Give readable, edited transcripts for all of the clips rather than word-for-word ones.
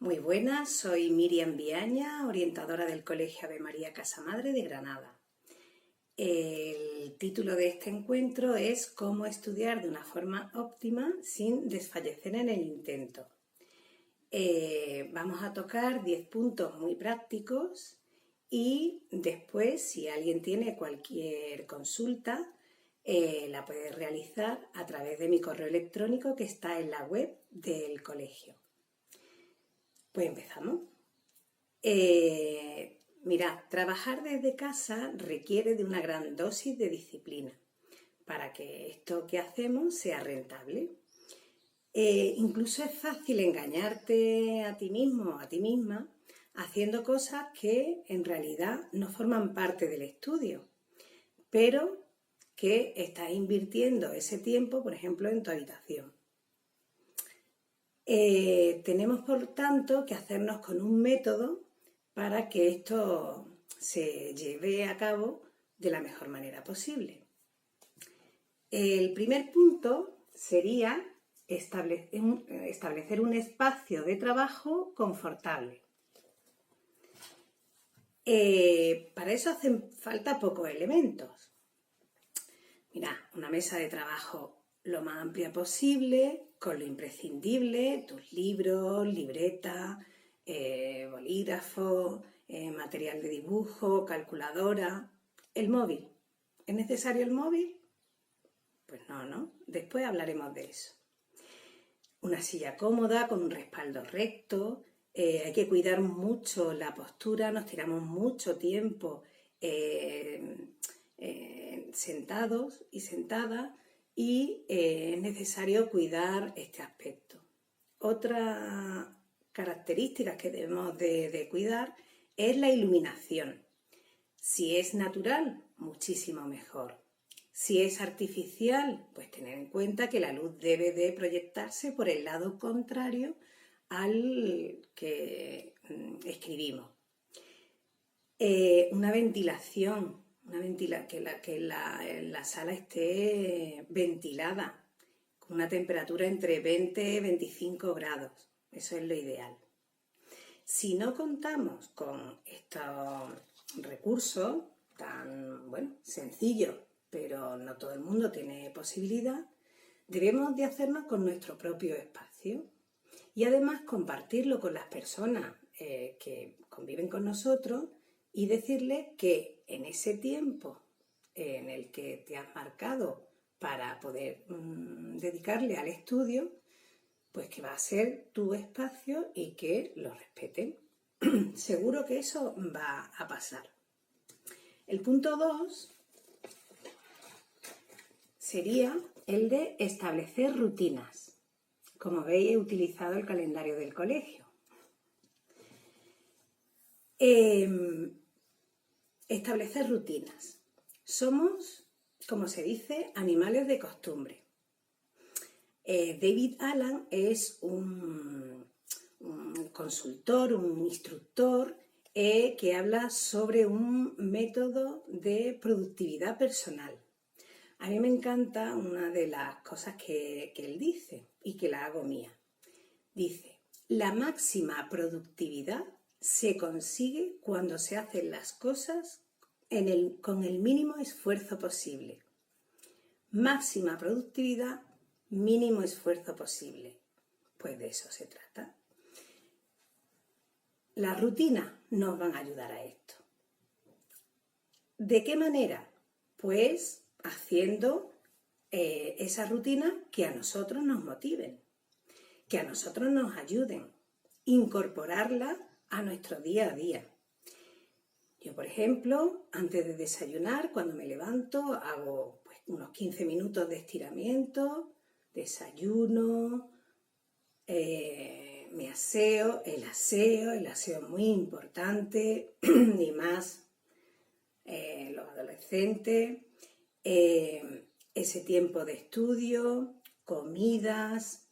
Muy buenas, soy Miriam Viaña, orientadora del Colegio Ave María Casa Madre de Granada. El título de este encuentro es Cómo estudiar de una forma óptima sin desfallecer en el intento. Vamos a tocar 10 puntos muy prácticos y después, si alguien tiene cualquier consulta, la puede realizar a través de mi correo electrónico que está en la web del colegio. Pues empezamos. Mirad, trabajar desde casa requiere de una gran dosis de disciplina para que esto que hacemos sea rentable. Incluso es fácil engañarte a ti mismo o a ti misma haciendo cosas que en realidad no forman parte del estudio, pero que estás invirtiendo ese tiempo, por ejemplo, en tu habitación. Tenemos, por tanto, que hacernos con un método para que esto se lleve a cabo de la mejor manera posible. El primer punto sería establecer un espacio de trabajo confortable. Para eso hacen falta pocos elementos. Mira, una mesa de trabajo lo más amplia posible, con lo imprescindible, tus libros, libreta, bolígrafo, material de dibujo, calculadora, el móvil. ¿Es necesario el móvil? Pues no, después hablaremos de eso. Una silla cómoda con un respaldo recto, hay que cuidar mucho la postura, nos tiramos mucho tiempo sentados y sentadas y es necesario cuidar este aspecto. Otra característica que debemos de cuidar es la iluminación. Si es natural, muchísimo mejor. Si es artificial, pues tener en cuenta que la luz debe de proyectarse por el lado contrario al que escribimos. Una ventilación, que la sala esté ventilada, con una temperatura entre 20 y 25 grados. Eso es lo ideal. Si no contamos con estos recursos tan sencillos, pero no todo el mundo tiene posibilidad, debemos de hacernos con nuestro propio espacio y además compartirlo con las personas que conviven con nosotros y decirles que en ese tiempo en el que te has marcado para poder dedicarle al estudio, pues que va a ser tu espacio y que lo respeten. Seguro que eso va a pasar. El punto 2 sería el de establecer rutinas. Como veis, he utilizado el calendario del colegio. Establecer rutinas. Somos, como se dice, animales de costumbre. David Allen es un consultor, un instructor que habla sobre un método de productividad personal. A mí me encanta una de las cosas que él dice y que la hago mía. Dice, la máxima productividad se consigue cuando se hacen las cosas con el mínimo esfuerzo posible. Máxima productividad, mínimo esfuerzo posible. Pues de eso se trata. Las rutinas nos van a ayudar a esto. ¿De qué manera? Pues haciendo esas rutinas que a nosotros nos motiven, que a nosotros nos ayuden, incorporarlas a nuestro día a día. Yo, por ejemplo, antes de desayunar, cuando me levanto, hago unos 15 minutos de estiramiento, desayuno, me aseo, el aseo es muy importante, y más los adolescentes, ese tiempo de estudio, comidas,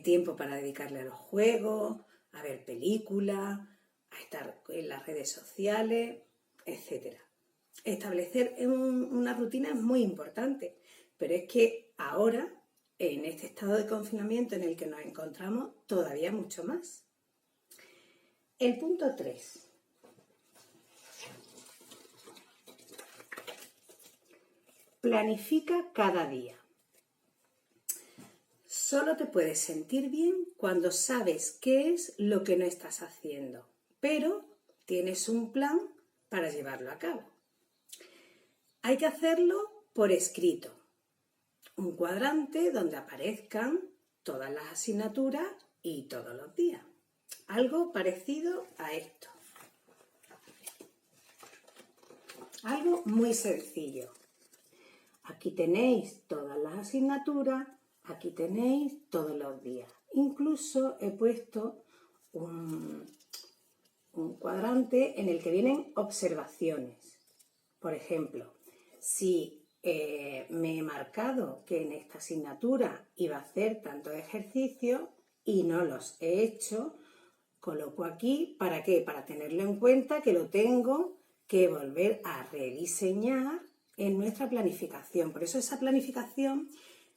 tiempo para dedicarle a los juegos, a ver películas, a estar en las redes sociales, etc. Establecer una rutina es muy importante, pero es que ahora, en este estado de confinamiento en el que nos encontramos, todavía mucho más. El punto 3. Planifica cada día. Solo te puedes sentir bien cuando sabes qué es lo que no estás haciendo, pero tienes un plan para llevarlo a cabo. Hay que hacerlo por escrito. Un cuadrante donde aparezcan todas las asignaturas y todos los días. Algo parecido a esto. Algo muy sencillo. Aquí tenéis todas las asignaturas, aquí tenéis todos los días. Incluso he puesto un cuadrante en el que vienen observaciones. Por ejemplo, si me he marcado que en esta asignatura iba a hacer tantos ejercicios y no los he hecho, coloco aquí, ¿para qué? Para tenerlo en cuenta que lo tengo que volver a rediseñar en nuestra planificación. Por eso esa planificación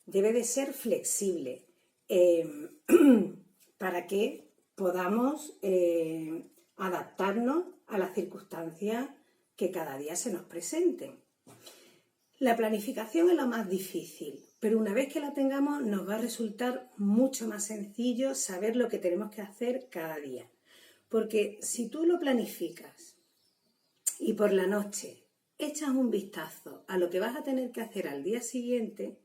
debe de ser flexible para que podamos adaptarnos a las circunstancias que cada día se nos presenten. La planificación es lo más difícil, pero una vez que la tengamos nos va a resultar mucho más sencillo saber lo que tenemos que hacer cada día. Porque si tú lo planificas y por la noche echas un vistazo a lo que vas a tener que hacer al día siguiente,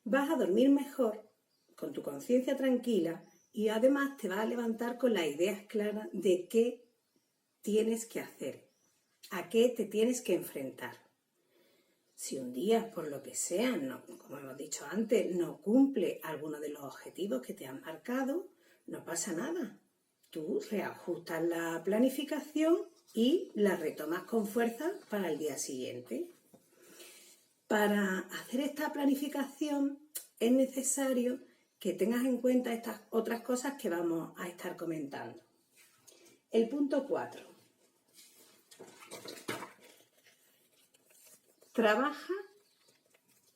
vas a dormir mejor, con tu conciencia tranquila, y además te vas a levantar con las ideas claras de qué tienes que hacer, a qué te tienes que enfrentar. Si un día, por lo que sea, no, como hemos dicho antes, no cumple alguno de los objetivos que te han marcado, no pasa nada. Tú reajustas la planificación y la retomas con fuerza para el día siguiente. Para hacer esta planificación es necesario que tengas en cuenta estas otras cosas que vamos a estar comentando. El punto 4. Trabaja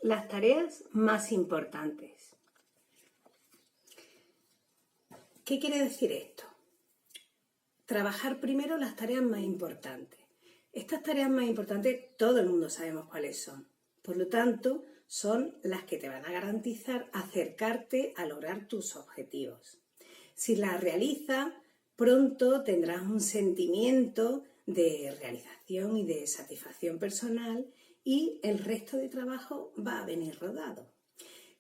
las tareas más importantes. ¿Qué quiere decir esto? Trabajar primero las tareas más importantes. Estas tareas más importantes todo el mundo sabemos cuáles son. Por lo tanto, son las que te van a garantizar acercarte a lograr tus objetivos. Si las realizas, pronto tendrás un sentimiento de realización y de satisfacción personal y el resto de trabajo va a venir rodado.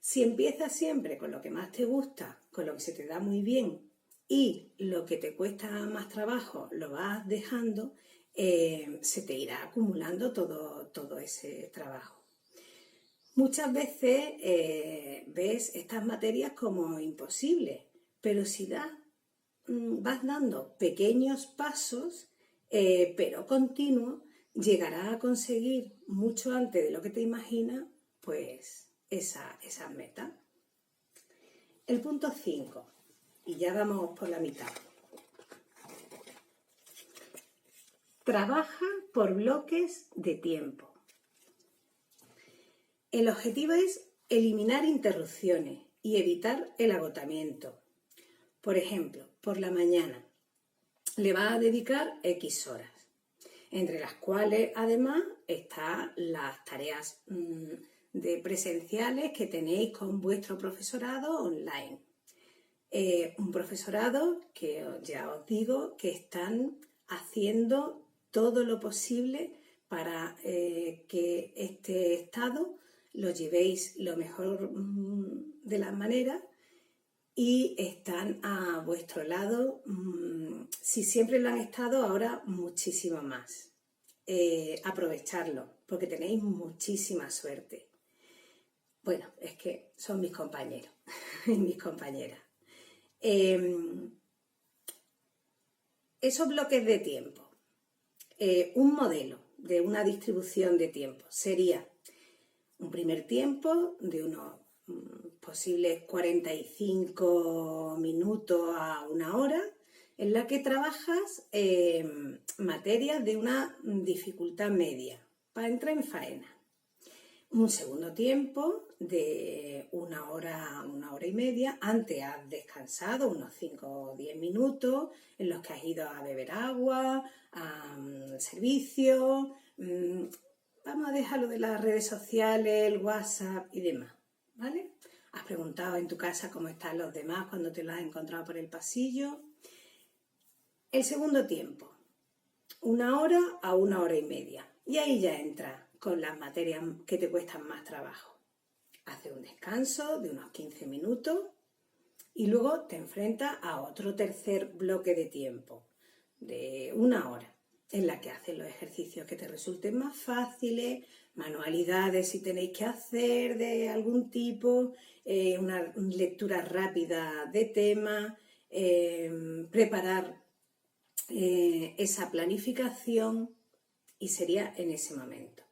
Si empiezas siempre con lo que más te gusta, con lo que se te da muy bien y lo que te cuesta más trabajo lo vas dejando, se te irá acumulando todo ese trabajo. Muchas veces ves estas materias como imposibles, pero si vas dando pequeños pasos, pero continuos, llegarás a conseguir mucho antes de lo que te imaginas, pues esas metas. El punto 5, y ya vamos por la mitad. Trabaja por bloques de tiempo. El objetivo es eliminar interrupciones y evitar el agotamiento. Por ejemplo, por la mañana le vas a dedicar X horas, entre las cuales además están las tareas de presenciales que tenéis con vuestro profesorado online. Un profesorado que ya os digo que están haciendo todo lo posible para que este estado lo llevéis lo mejor de las maneras y están a vuestro lado, si siempre lo han estado, ahora muchísimo más. Aprovecharlo, porque tenéis muchísima suerte. Bueno, es que son mis compañeros y mis compañeras. Esos bloques de tiempo, un modelo de una distribución de tiempo sería un primer tiempo de unos posibles 45 minutos a una hora, en la que trabajas materias de una dificultad media para entrar en faena. Un segundo tiempo de una hora y media. Antes has descansado unos 5 o 10 minutos en los que has ido a beber agua, al servicio. Vamos a dejarlo de las redes sociales, el WhatsApp y demás, ¿vale? Has preguntado en tu casa cómo están los demás cuando te los has encontrado por el pasillo. El segundo tiempo, 1 hora a 1 hora y media. Y ahí ya entras con las materias que te cuestan más trabajo. Haces un descanso de unos 15 minutos y luego te enfrentas a otro tercer bloque de tiempo, de 1 hora, en la que haces los ejercicios que te resulten más fáciles, manualidades si tenéis que hacer de algún tipo, una lectura rápida de tema, preparar esa planificación, y sería en ese momento.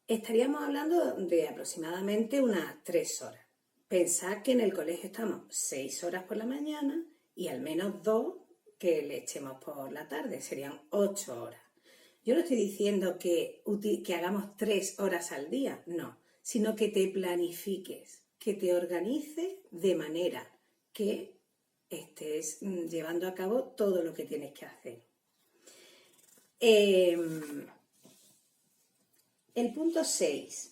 Estaríamos hablando de aproximadamente unas 3 horas. Pensad que en el colegio estamos 6 horas por la mañana y al menos 2 que le echemos por la tarde, serían 8 horas. Yo no estoy diciendo que hagamos 3 horas al día, no, sino que te planifiques, que te organices de manera que estés llevando a cabo todo lo que tienes que hacer. El punto 6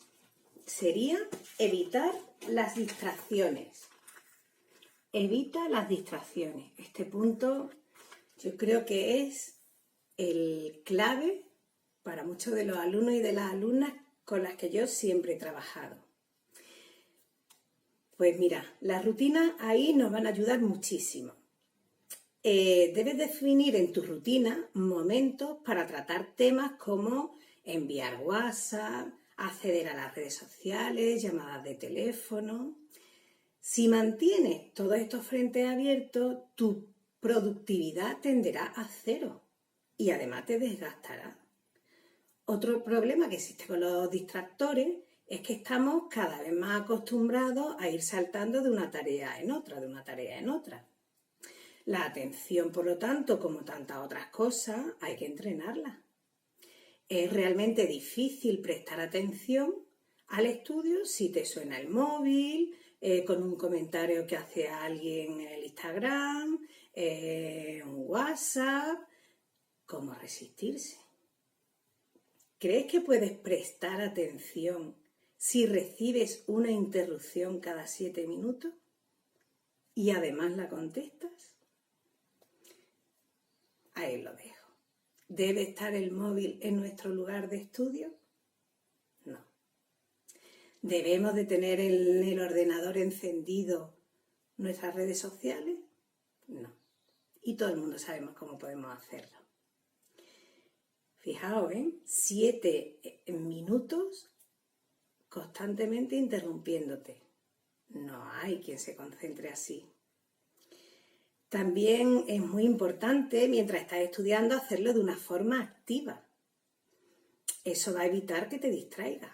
sería evitar las distracciones. Evita las distracciones. Este punto yo creo que es el clave para muchos de los alumnos y de las alumnas con las que yo siempre he trabajado. Pues mira, las rutinas ahí nos van a ayudar muchísimo. Debes definir en tu rutina momentos para tratar temas como enviar WhatsApp, acceder a las redes sociales, llamadas de teléfono. Si mantienes todos estos frentes abiertos, tu productividad tenderá a cero y además te desgastará. Otro problema que existe con los distractores es que estamos cada vez más acostumbrados a ir saltando de una tarea en otra, La atención, por lo tanto, como tantas otras cosas, hay que entrenarla. Es realmente difícil prestar atención al estudio si te suena el móvil, con un comentario que hace alguien en el Instagram, un WhatsApp. ¿Cómo resistirse? ¿Crees que puedes prestar atención si recibes una interrupción cada 7 minutos y además la contestas? Ahí lo dejo. ¿Debe estar el móvil en nuestro lugar de estudio? No. ¿Debemos de tener en el ordenador encendido nuestras redes sociales? No. Y todo el mundo sabemos cómo podemos hacerlo. Fijaos, 7 minutos constantemente interrumpiéndote. No hay quien se concentre así. También es muy importante, mientras estás estudiando, hacerlo de una forma activa. Eso va a evitar que te distraigas.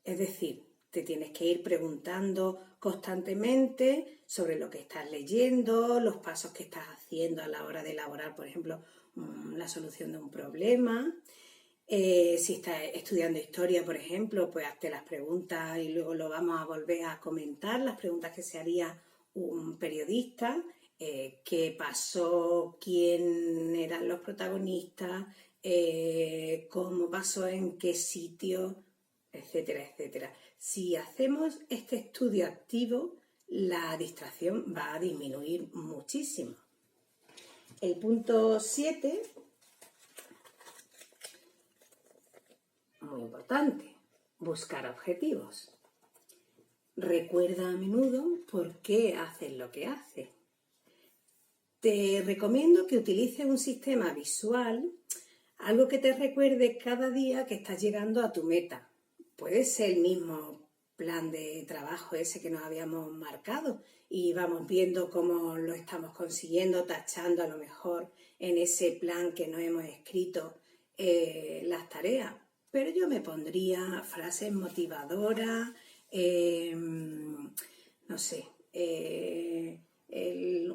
Es decir, te tienes que ir preguntando constantemente sobre lo que estás leyendo, los pasos que estás haciendo a la hora de elaborar, por ejemplo, la solución de un problema. Si estás estudiando historia, por ejemplo, pues hazte las preguntas y luego lo vamos a volver a comentar, las preguntas que se haría un periodista. ¿Qué pasó? ¿Quién eran los protagonistas? ¿Cómo pasó? ¿En qué sitio? Etcétera, etcétera. Si hacemos este estudio activo, la distracción va a disminuir muchísimo. El punto 7, muy importante, buscar objetivos. Recuerda a menudo por qué haces lo que haces. Te recomiendo que utilices un sistema visual, algo que te recuerde cada día que estás llegando a tu meta. Puede ser el mismo plan de trabajo ese que nos habíamos marcado y vamos viendo cómo lo estamos consiguiendo, tachando a lo mejor en ese plan que nos hemos escrito las tareas. Pero yo me pondría frases motivadoras, no sé,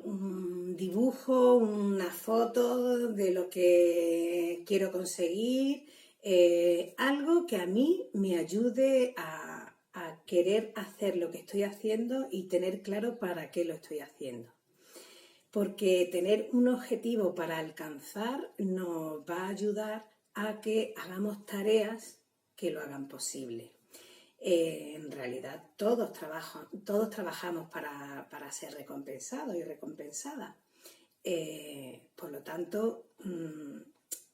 un dibujo, una foto de lo que quiero conseguir, Algo que a mí me ayude a querer hacer lo que estoy haciendo y tener claro para qué lo estoy haciendo. Porque tener un objetivo para alcanzar nos va a ayudar a que hagamos tareas que lo hagan posible. En realidad todos trabajamos para ser recompensados y recompensadas. Por lo tanto,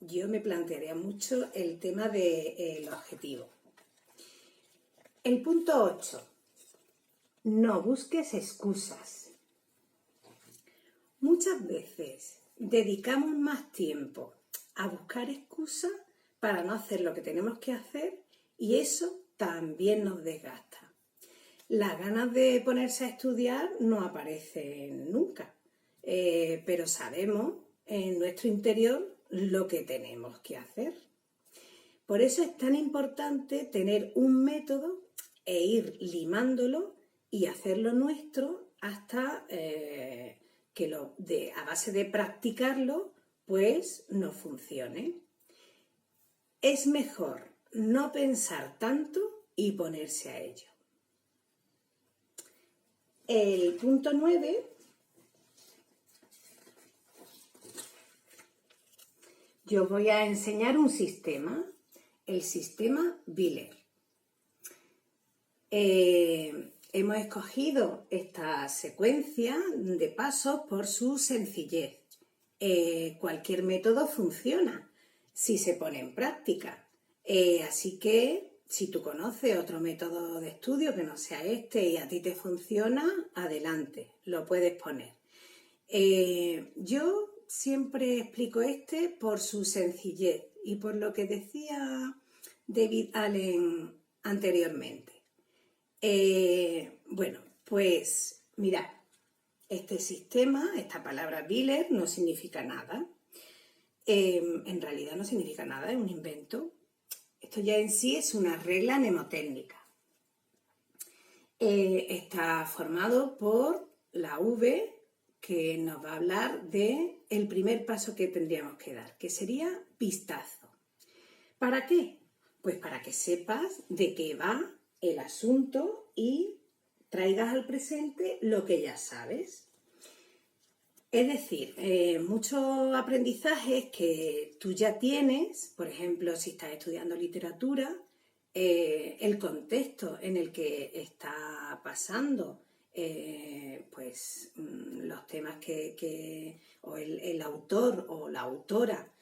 yo me plantearía mucho el tema del objetivo. El punto 8. No busques excusas. Muchas veces dedicamos más tiempo a buscar excusas para no hacer lo que tenemos que hacer y eso también nos desgasta. Las ganas de ponerse a estudiar no aparecen nunca, pero sabemos en nuestro interior lo que tenemos que hacer. Por eso es tan importante tener un método e ir limándolo y hacerlo nuestro hasta que a base de practicarlo pues nos funcione. Es mejor no pensar tanto y ponerse a ello. El punto 9, yo voy a enseñar un sistema, el sistema Biller. Hemos escogido esta secuencia de pasos por su sencillez. Cualquier método funciona si se pone en práctica. Así que si tú conoces otro método de estudio que no sea este y a ti te funciona, adelante, lo puedes poner. Yo siempre explico este por su sencillez y por lo que decía David Allen anteriormente. Bueno, pues mirad, este sistema, esta palabra Biller no significa nada. En realidad no significa nada, es un invento. Esto ya en sí es una regla mnemotécnica. Está formado por la V, que nos va a hablar del primer paso que tendríamos que dar, que sería vistazo. ¿Para qué? Pues para que sepas de qué va el asunto y traigas al presente lo que ya sabes. Es decir, muchos aprendizajes que tú ya tienes, por ejemplo, si estás estudiando literatura, el contexto en el que está pasando, pues los temas o el autor o la autora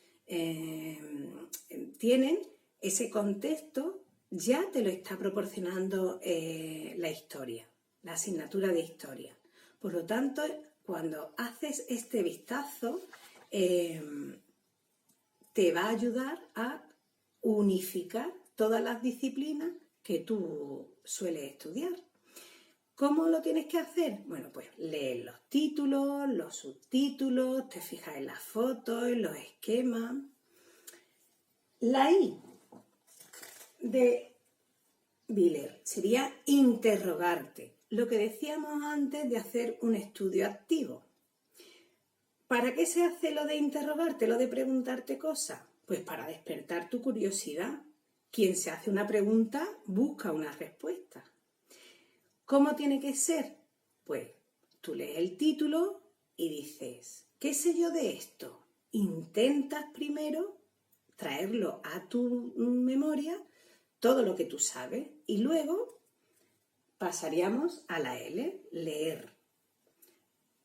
tienen, ese contexto ya te lo está proporcionando la historia, la asignatura de historia. Por lo tanto, cuando haces este vistazo, te va a ayudar a unificar todas las disciplinas que tú sueles estudiar. ¿Cómo lo tienes que hacer? Bueno, pues lees los títulos, los subtítulos, te fijas en las fotos, en los esquemas. La I de Biller sería interrogarte, lo que decíamos antes de hacer un estudio activo. ¿Para qué se hace lo de interrogarte, lo de preguntarte cosas? Pues para despertar tu curiosidad. Quien se hace una pregunta busca una respuesta. ¿Cómo tiene que ser? Pues tú lees el título y dices, ¿qué sé yo de esto? Intentas primero traerlo a tu memoria, todo lo que tú sabes, y luego pasaríamos a la L, leer,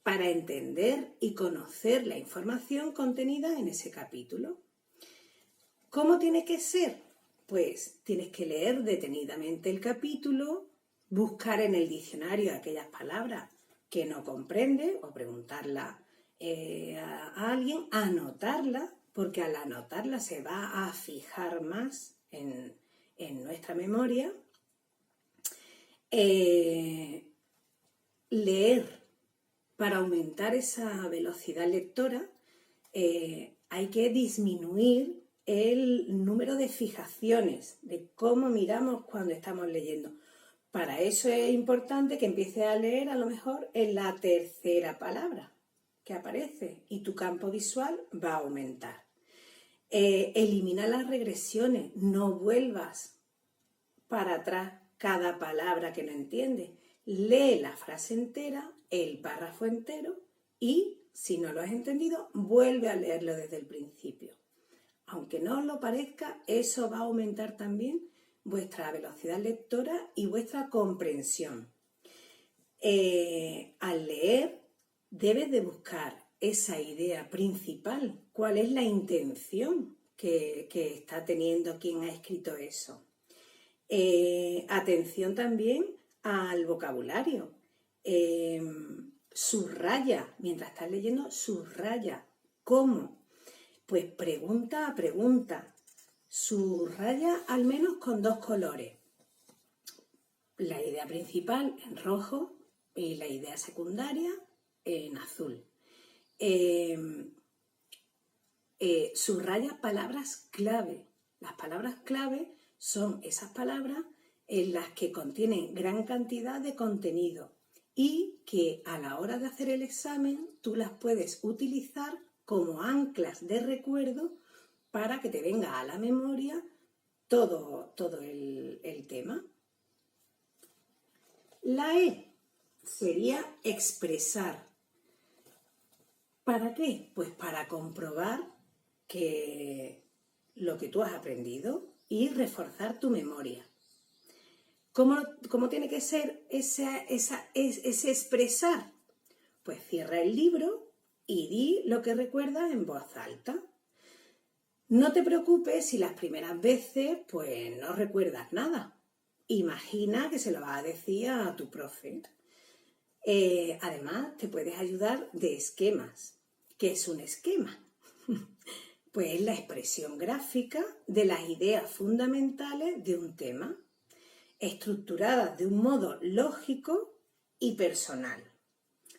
para entender y conocer la información contenida en ese capítulo. ¿Cómo tiene que ser? Pues tienes que leer detenidamente el capítulo, buscar en el diccionario aquellas palabras que no comprendes o preguntarla a alguien, anotarla, porque al anotarla se va a fijar más en nuestra memoria. Leer para aumentar esa velocidad lectora hay que disminuir el número de fijaciones, de cómo miramos cuando estamos leyendo. Para eso es importante que empieces a leer a lo mejor en la tercera palabra que aparece y tu campo visual va a aumentar. Elimina las regresiones, no vuelvas para atrás cada palabra que no entiendes. Lee la frase entera, el párrafo entero y, si no lo has entendido, vuelve a leerlo desde el principio. Aunque no os lo parezca, eso va a aumentar también vuestra velocidad lectora y vuestra comprensión. Al leer, debes de buscar esa idea principal, cuál es la intención que está teniendo quien ha escrito eso. Atención también al vocabulario. Subraya, mientras estás leyendo, subraya. ¿Cómo? Pues pregunta a pregunta. Subraya al menos con 2 colores. La idea principal en rojo y la idea secundaria en azul. Subraya palabras clave. Las palabras clave son esas palabras en las que contienen gran cantidad de contenido y que a la hora de hacer el examen tú las puedes utilizar como anclas de recuerdo para que te venga a la memoria todo el tema. La E sería expresar. ¿Para qué? Pues para comprobar que lo que tú has aprendido y reforzar tu memoria. ¿Cómo tiene que ser ese expresar? Pues cierra el libro y di lo que recuerdas en voz alta. No te preocupes si las primeras veces pues no recuerdas nada. Imagina que se lo vas a decir a tu profe. Además, te puedes ayudar de esquemas. ¿Qué es un esquema? Pues es la expresión gráfica de las ideas fundamentales de un tema, estructuradas de un modo lógico y personal,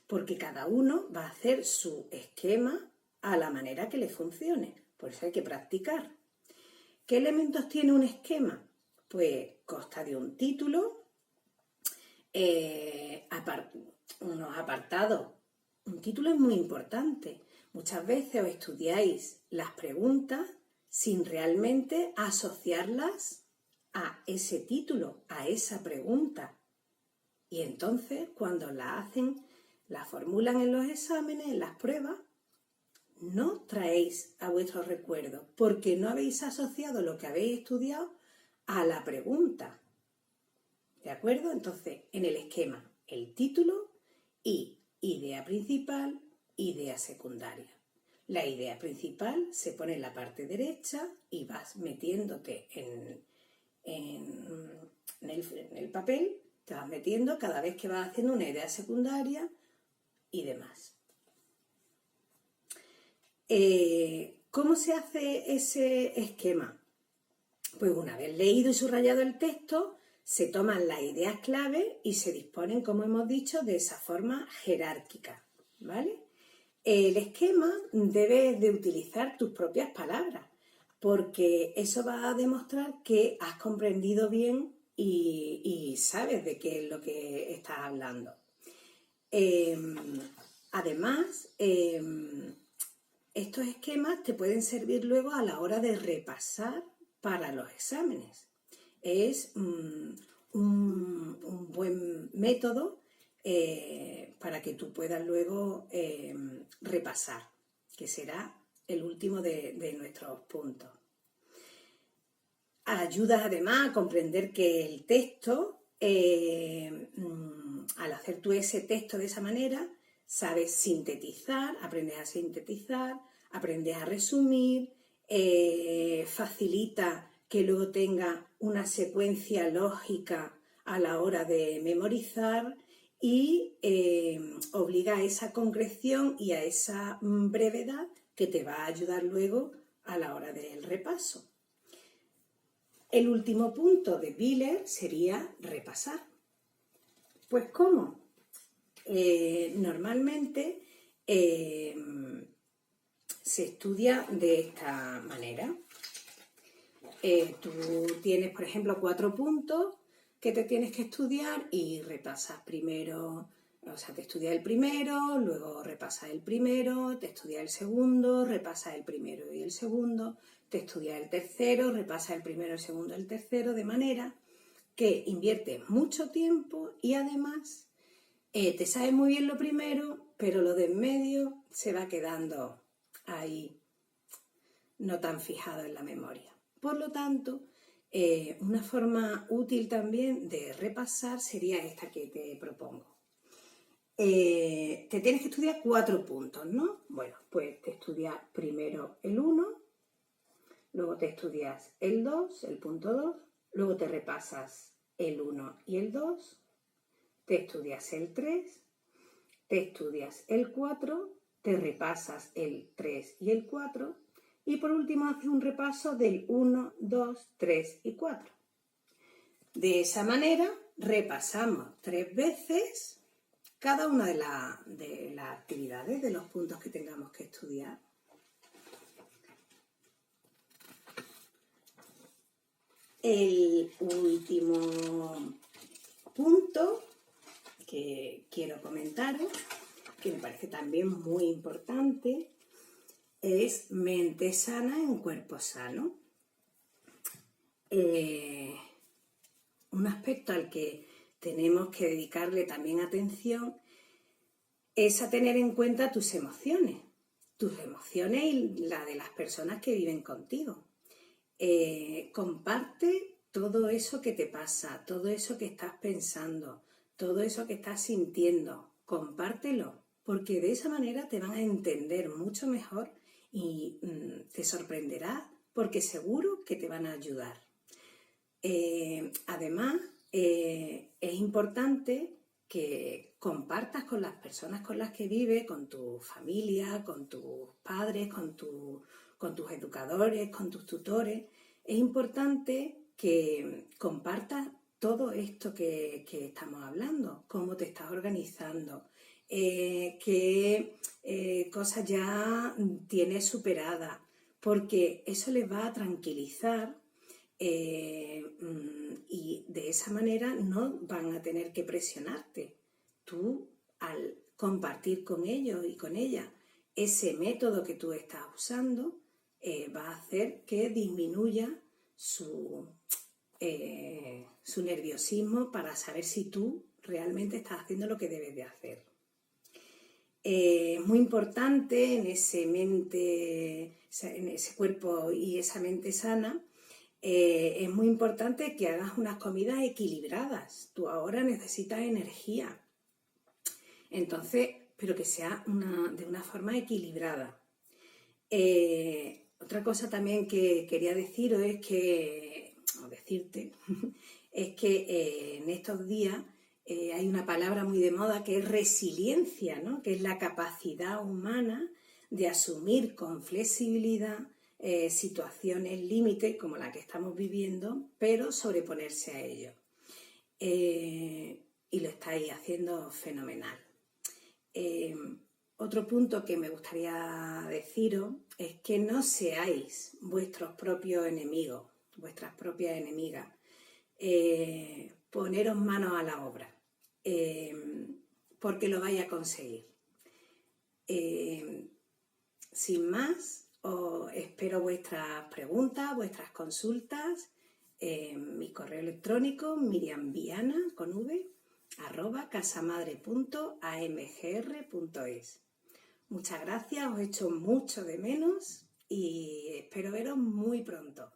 porque cada uno va a hacer su esquema a la manera que le funcione. Por eso hay que practicar. ¿Qué elementos tiene un esquema? Pues consta de un título, unos apartados. Un título es muy importante. Muchas veces os estudiáis las preguntas sin realmente asociarlas a ese título, a esa pregunta. Y entonces, cuando la hacen, la formulan en los exámenes, en las pruebas, no traéis a vuestro recuerdo porque no habéis asociado lo que habéis estudiado a la pregunta. ¿De acuerdo? Entonces, en el esquema, el título y idea principal, idea secundaria. La idea principal se pone en la parte derecha y vas metiéndote en el papel, te vas metiendo cada vez que vas haciendo una idea secundaria y demás. ¿Cómo se hace ese esquema? Pues una vez leído y subrayado el texto, se toman las ideas clave y se disponen, como hemos dicho, de esa forma jerárquica, ¿vale? El esquema debes de utilizar tus propias palabras, porque eso va a demostrar que has comprendido bien y sabes de qué es lo que estás hablando. Además, estos esquemas te pueden servir luego a la hora de repasar para los exámenes. Es un buen método para que tú puedas luego repasar, que será el último de nuestros puntos. Ayuda además a comprender que el texto, al hacer tú ese texto de esa manera, sabes sintetizar, aprendes a sintetizar, aprendes a resumir, facilita que luego tenga una secuencia lógica a la hora de memorizar y obliga a esa concreción y a esa brevedad que te va a ayudar luego a la hora del repaso. El último punto de Wheeler sería repasar. Pues ¿cómo? Normalmente se estudia de esta manera. Tú tienes, por ejemplo, 4 puntos que te tienes que estudiar y repasas primero O sea, te estudias el primero, luego repasas el primero, te estudias el segundo, repasas el primero y el segundo, te estudias el tercero, repasas el primero, el segundo y el tercero, de manera que inviertes mucho tiempo y además te sabes muy bien lo primero, pero lo de en medio se va quedando ahí, no tan fijado en la memoria. Por lo tanto, una forma útil también de repasar sería esta que te propongo. Te tienes que estudiar 4 puntos, ¿no? Bueno, pues te estudias primero el 1, luego te estudias el 2, el punto 2, luego te repasas el 1 y el 2, te estudias el 3, te estudias el 4, te repasas el 3 y el 4 y por último haces un repaso del 1, 2, 3 y 4. De esa manera repasamos 3 veces cada una de las actividades, de los puntos que tengamos que estudiar. El último punto que quiero comentaros, que me parece también muy importante, es mente sana en cuerpo sano. Un aspecto al que tenemos que dedicarle también atención es a tener en cuenta tus emociones y la de las personas que viven contigo. Comparte todo eso que te pasa, todo eso que estás pensando, todo eso que estás sintiendo, compártelo, porque de esa manera te van a entender mucho mejor y te sorprenderás porque seguro que te van a ayudar. Además, es importante que compartas con las personas con las que vives, con tu familia, con tus padres, con tus educadores, con tus tutores. Es importante que compartas todo esto que estamos hablando, cómo te estás organizando, qué cosas ya tienes superadas, porque eso les va a tranquilizar. Y de esa manera no van a tener que presionarte. Tú, al compartir con ellos y con ellas ese método que tú estás usando, va a hacer que disminuya su nerviosismo para saber si tú realmente estás haciendo lo que debes de hacer. Es muy importante en ese cuerpo y esa mente sana. Es muy importante que hagas unas comidas equilibradas. Tú ahora necesitas energía. Entonces, pero que sea de una forma equilibrada. Otra cosa también que quería deciros es que en estos días hay una palabra muy de moda que es resiliencia, ¿no? Que es la capacidad humana de asumir con flexibilidad situaciones límite como la que estamos viviendo, pero sobreponerse a ello. Y lo estáis haciendo fenomenal. Otro punto que me gustaría deciros es que no seáis vuestros propios enemigos, vuestras propias enemigas. Poneros manos a la obra, porque lo vais a conseguir. Sin más, os espero vuestras preguntas, vuestras consultas en mi correo electrónico miriamviana@casamadre.amgr.es. Muchas gracias, os echo mucho de menos y espero veros muy pronto.